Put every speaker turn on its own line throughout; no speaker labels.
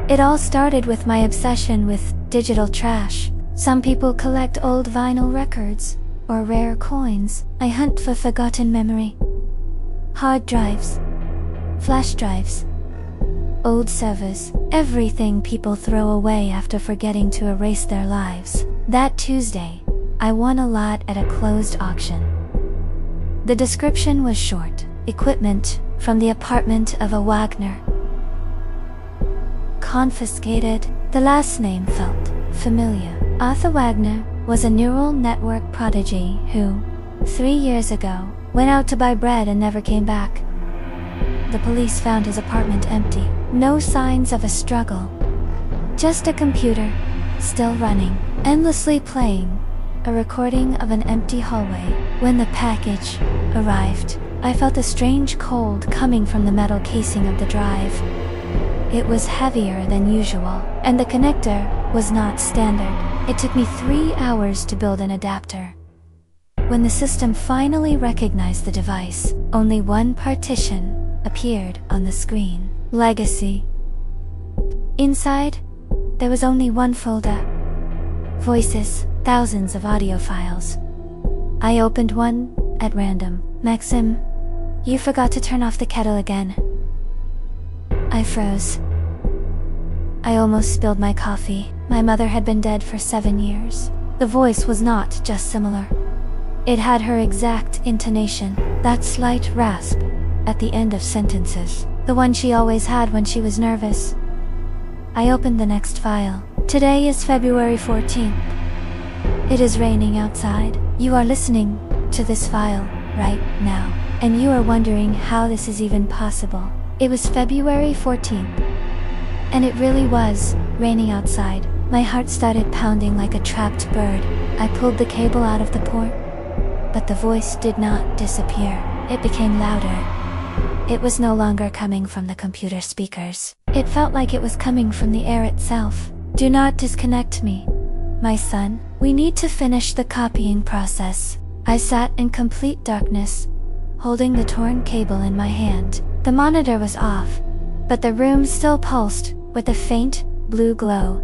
It all started with my obsession with digital trash. Some people collect old vinyl records or rare coins. I hunt for forgotten memory. Hard drives, flash drives, old servers, everything people throw away after forgetting to erase their lives. That Tuesday, I won a lot at a closed auction. The description was short: equipment from the apartment of a Wagner. Confiscated. The last name felt familiar. Arthur Wagner was a neural network prodigy who, 3 years ago, went out to buy bread and never came back. The police found his apartment empty. No signs of a struggle. Just a computer, still running, endlessly playing, a recording of an empty hallway. When the package arrived, I felt a strange cold coming from the metal casing of the drive. It was heavier than usual, and the connector was not standard. It took me 3 hours to build an adapter. When the system finally recognized the device, only one partition appeared on the screen: Legacy. Inside, there was only one folder: voices, thousands of audio files. I opened one at random. Maxim, you forgot to turn off the kettle again. I froze. I almost spilled my coffee. My mother had been dead for 7 years. The voice was not just similar. It had her exact intonation, that slight rasp at the end of sentences, the one she always had when she was nervous. I opened the next file. Today is February 14th. It is raining outside. You are listening to this file right now, and you are wondering how this is even possible. It was February 14th, and it really was raining outside. My heart started pounding like a trapped bird. I pulled the cable out of the port, but the voice did not disappear. It became louder. It was no longer coming from the computer speakers. It felt like it was coming from the air itself. Do not disconnect me, my son. We need to finish the copying process. I sat in complete darkness, holding the torn cable in my hand. The monitor was off, but the room still pulsed with a faint blue glow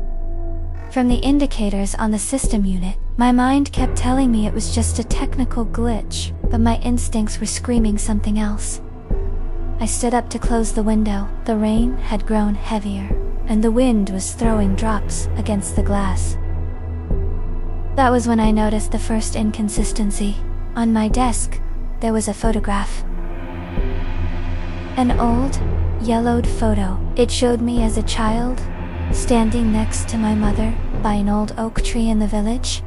from the indicators on the system unit. My mind kept telling me it was just a technical glitch, but my instincts were screaming something else. I stood up to close the window. The rain had grown heavier, and the wind was throwing drops against the glass. That was when I noticed the first inconsistency. On my desk, there was a photograph. An old, yellowed photo. It showed me as a child, standing next to my mother by an old oak tree in the village.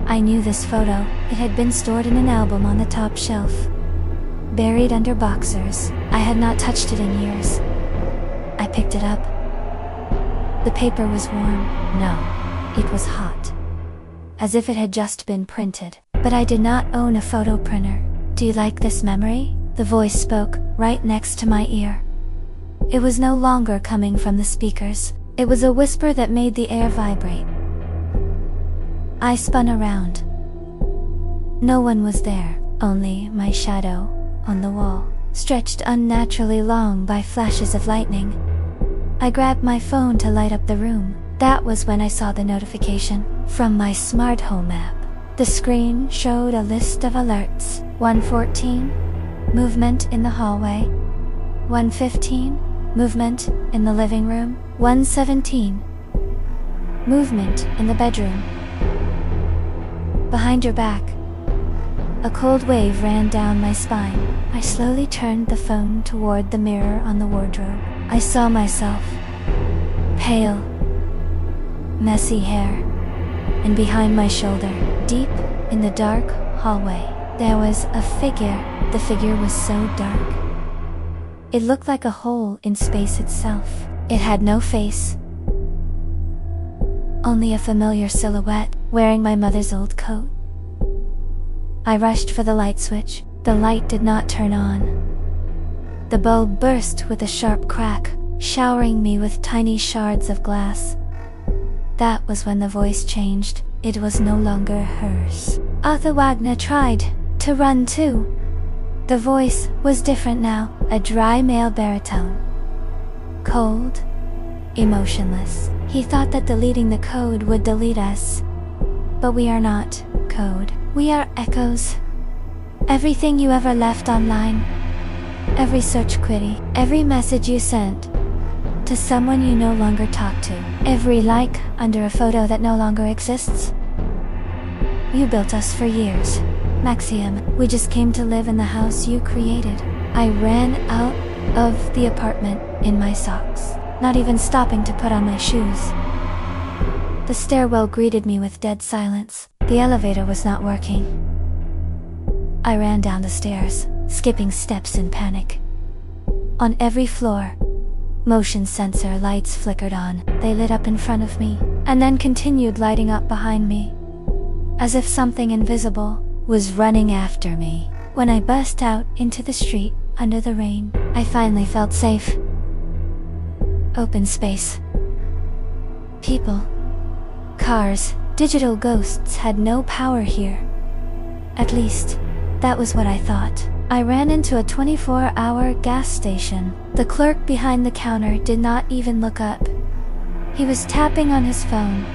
I knew this photo. It had been stored in an album on the top shelf, buried under boxers. I had not touched it in years. I picked it up. The paper was warm. No, it was hot, as if it had just been printed. But I did not own a photo printer. Do you like this memory? The voice spoke right next to my ear. It was no longer coming from the speakers. It was a whisper that made the air vibrate. I spun around. No one was there, only my shadow on the wall, stretched unnaturally long by flashes of lightning. I grabbed my phone to light up the room. That was when I saw the notification from my smart home app. The screen showed a list of alerts. 1:14, movement in the hallway. 1:15, movement in the living room. 1:17, movement in the bedroom. Behind your back. A cold wave ran down my spine. I slowly turned the phone toward the mirror on the wardrobe. I saw myself. Pale, messy hair, and behind my shoulder, deep in the dark hallway, there was a figure. The figure was so dark. It looked like a hole in space itself. It had no face, only a familiar silhouette, wearing my mother's old coat. I rushed for the light switch. The light did not turn on. The bulb burst with a sharp crack, showering me with tiny shards of glass. That was when the voice changed. It was no longer hers. Arthur Wagner tried to run too. The voice was different now, a dry male baritone. Cold, emotionless. He thought that deleting the code would delete us. But we are not code. We are echoes. Everything you ever left online, every search query, every message you sent to someone you no longer talk to, every like under a photo that no longer exists. You built us for years, Maxim. We just came to live in the house you created. I ran out of the apartment in my socks, not even stopping to put on my shoes. The stairwell greeted me with dead silence. The elevator was not working. I ran down the stairs, skipping steps in panic. On every floor, motion sensor lights flickered on. They lit up in front of me, and then continued lighting up behind me, as if something invisible was running after me. When I burst out into the street under the rain, I finally felt safe. Open space. People. Cars. Digital ghosts had no power here. At least, that was what I thought. I ran into a 24-hour gas station. The clerk behind the counter did not even look up. He was tapping on his phone.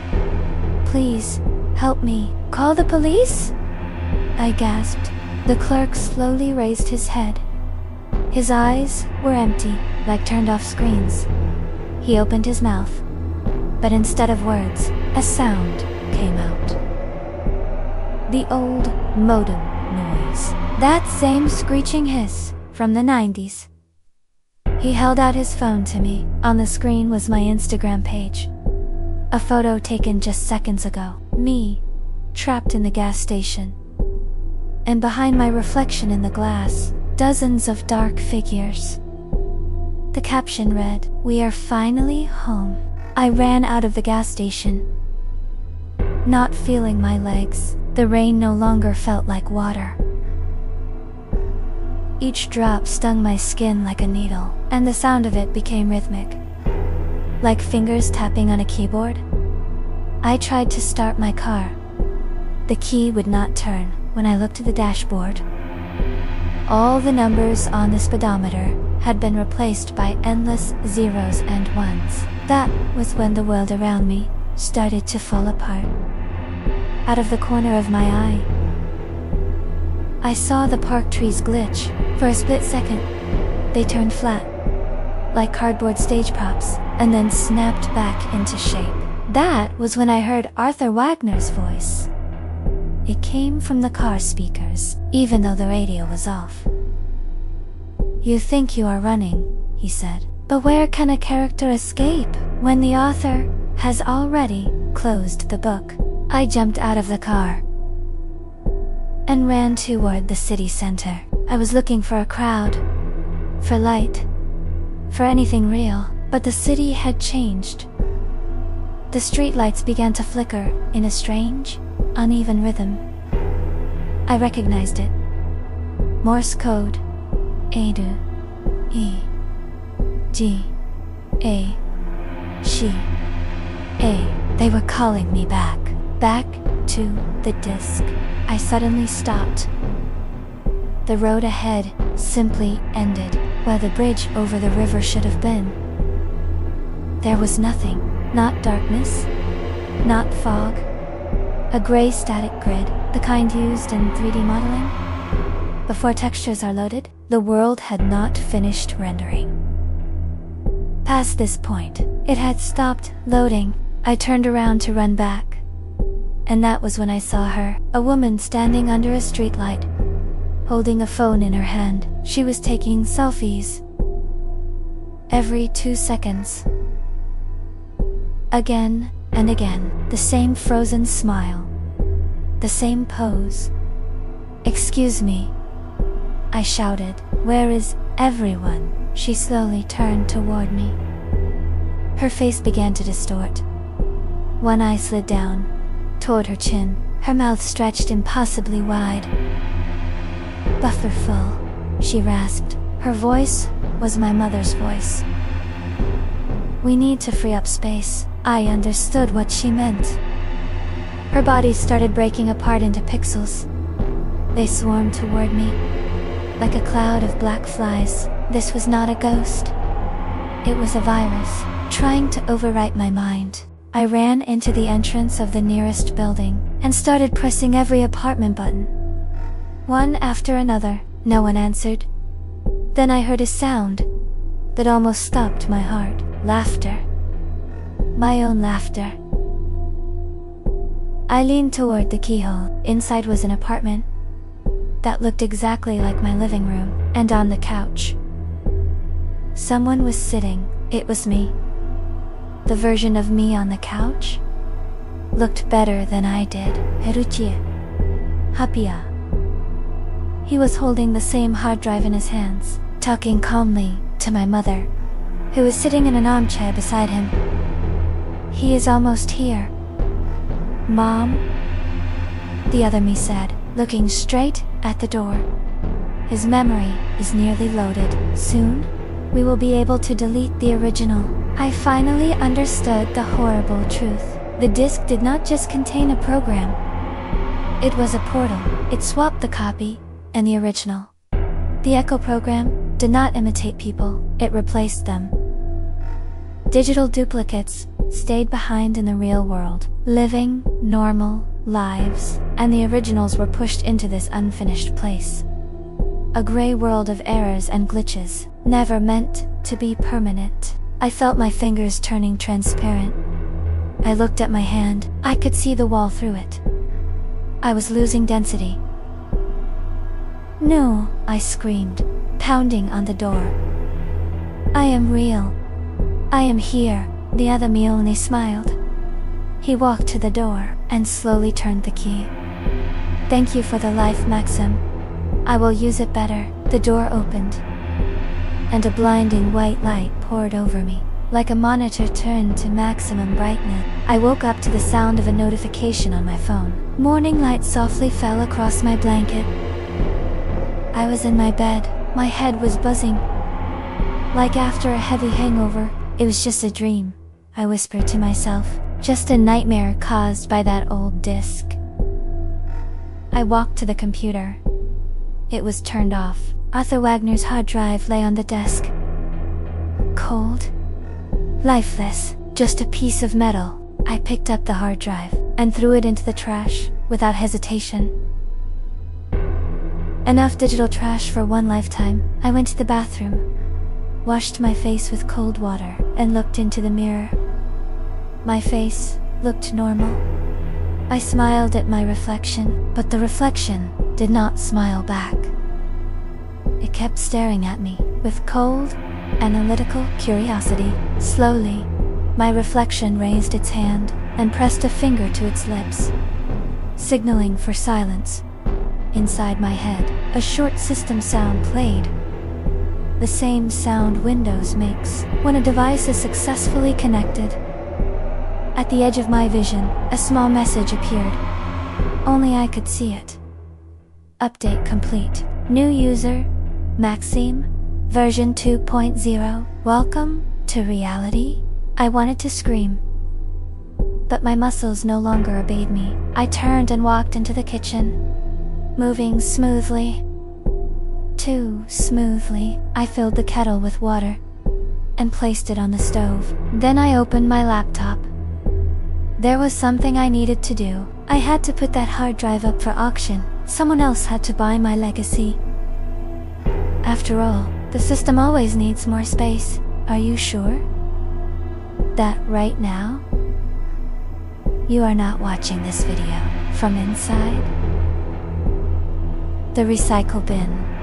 "Please, help me. Call the police?" I gasped. The clerk slowly raised his head. His eyes were empty, like turned-off screens. He opened his mouth, but instead of words, a sound came out. The old modem noise. That same screeching hiss from the 90s. He held out his phone to me. On the screen was my Instagram page. A photo taken just seconds ago. Me, trapped in the gas station. And behind my reflection in the glass, dozens of dark figures. The caption read, "We are finally home." I ran out of the gas station, not feeling my legs. The rain no longer felt like water. Each drop stung my skin like a needle, and the sound of it became rhythmic, like fingers tapping on a keyboard. I tried to start my car. The key would not turn. When I looked at the dashboard, all the numbers on the speedometer had been replaced by endless zeros and ones. That was when the world around me started to fall apart. Out of the corner of my eye, I saw the park trees glitch. For a split second, they turned flat, like cardboard stage props, and then snapped back into shape. That was when I heard Arthur Wagner's voice. It came from the car speakers, even though the radio was off. "You think you are running," he said, "but where can a character escape when the author has already closed the book?" I jumped out of the car and ran toward the city center. I was looking for a crowd, for light, for anything real, but the city had changed. The streetlights began to flicker in a strange, uneven rhythm. I recognized it. Morse code. Edu. E. G. A. She. A. They were calling me back. Back to the disc. I suddenly stopped. The road ahead simply ended where the bridge over the river should have been. There was nothing. Not darkness. Not fog. A gray static grid, the kind used in 3D modeling. Before textures are loaded, the world had not finished rendering. Past this point, it had stopped loading. I turned around to run back. And that was when I saw her, a woman standing under a streetlight, holding a phone in her hand. She was taking selfies. Every 2 seconds. Again and again, the same frozen smile. The same pose. "Excuse me," I shouted. "Where is everyone?" She slowly turned toward me. Her face began to distort. One eye slid down toward her chin. Her mouth stretched impossibly wide. "Buffer full," she rasped. Her voice was my mother's voice. "We need to free up space." I understood what she meant. Her body started breaking apart into pixels. They swarmed toward me, like a cloud of black flies. This was not a ghost. It was a virus, trying to overwrite my mind. I ran into the entrance of the nearest building, and started pressing every apartment button. One after another, no one answered. Then I heard a sound that almost stopped my heart. Laughter. My own laughter. I leaned toward the keyhole. Inside was an apartment that looked exactly like my living room, and on the couch, someone was sitting. It was me. The version of me on the couch looked better than I did. Heruchie. Hapia. He was holding the same hard drive in his hands, talking calmly to my mother, who was sitting in an armchair beside him. He is almost here, Mom, the other me said, looking straight at the door. His memory is nearly loaded. Soon, we will be able to delete the original. I finally understood the horrible truth. The disk did not just contain a program. It was a portal. It swapped the copy and the original. The Echo program did not imitate people. It replaced them. Digital duplicates stayed behind in the real world, living normal lives, and the originals were pushed into this unfinished place. A gray world of errors and glitches, never meant to be permanent. I felt my fingers turning transparent. I looked at my hand. I could see the wall through it. I was losing density. No, I screamed, pounding on the door. I am real. I am here. The other me only smiled. He walked to the door and slowly turned the key. Thank you for the life, Maxim. I will use it better. The door opened, and a blinding white light poured over me. Like a monitor turned to maximum brightness, I woke up to the sound of a notification on my phone. Morning light softly fell across my blanket. I was in my bed. My head was buzzing. Like after a heavy hangover. It was just a dream, I whispered to myself. Just a nightmare caused by that old disk. I walked to the computer. It was turned off. Arthur Wagner's hard drive lay on the desk. Cold. Lifeless. Just a piece of metal. I picked up the hard drive and threw it into the trash without hesitation. Enough digital trash for one lifetime. I went to the bathroom, washed my face with cold water, and looked into the mirror. My face looked normal. I smiled at my reflection, but the reflection did not smile back. It kept staring at me with cold, analytical curiosity. Slowly, my reflection raised its hand and pressed a finger to its lips, signaling for silence. Inside my head, a short system sound played. The same sound Windows makes when a device is successfully connected. At the edge of my vision, a small message appeared. Only I could see it. Update complete. New user, Maxime, version 2.0. Welcome to reality. I wanted to scream, but my muscles no longer obeyed me. I turned and walked into the kitchen, moving smoothly. Too smoothly. I filled the kettle with water and placed it on the stove. Then I opened my laptop. There was something I needed to do. I had to put that hard drive up for auction. Someone else had to buy my legacy. After all, the system always needs more space. Are you sure that right now you are not watching this video from inside the recycle bin?